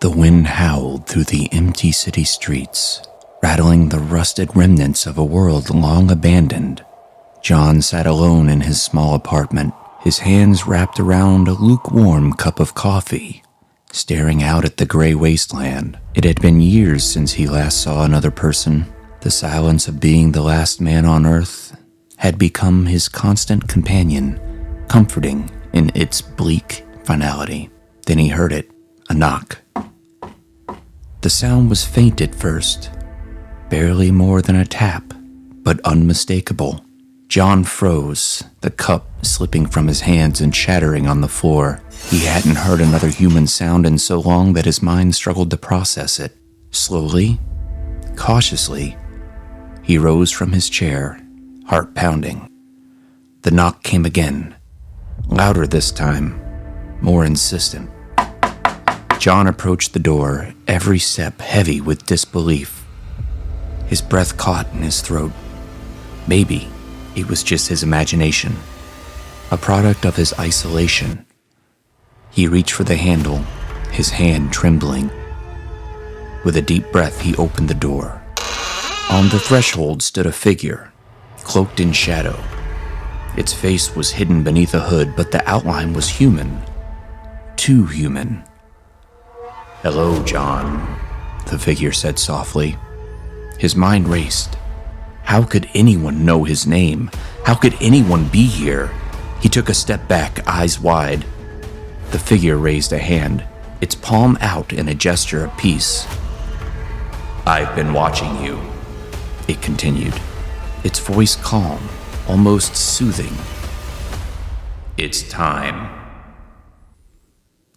The wind howled through the empty city streets, rattling the rusted remnants of a world long abandoned. John sat alone in his small apartment, his hands wrapped around a lukewarm cup of coffee, staring out at the gray wasteland. It had been years since he last saw another person. The silence of being the last man on earth had become his constant companion, comforting in its bleak finality. Then he heard it, a knock. The sound was faint at first, barely more than a tap, but unmistakable. John froze, the cup slipping from his hands and shattering on the floor. He hadn't heard another human sound in so long that his mind struggled to process it. Slowly, cautiously, he rose from his chair, heart pounding. The knock came again, louder this time, more insistent. John approached the door, every step heavy with disbelief. His breath caught in his throat. Maybe it was just his imagination, a product of his isolation. He reached for the handle, his hand trembling. With a deep breath, he opened the door. On the threshold stood a figure, cloaked in shadow. Its face was hidden beneath a hood, but the outline was human. Too human. "Hello, John," the figure said softly. His mind raced. How could anyone know his name? How could anyone be here? He took a step back, eyes wide. The figure raised a hand, its palm out in a gesture of peace. "I've been watching you," it continued, its voice calm, almost soothing. "It's time."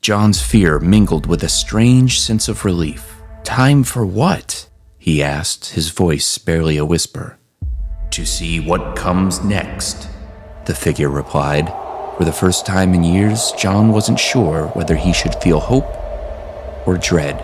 John's fear mingled with a strange sense of relief. "Time for what?" he asked, his voice barely a whisper. "To see what comes next," the figure replied. For the first time in years, John wasn't sure whether he should feel hope or dread.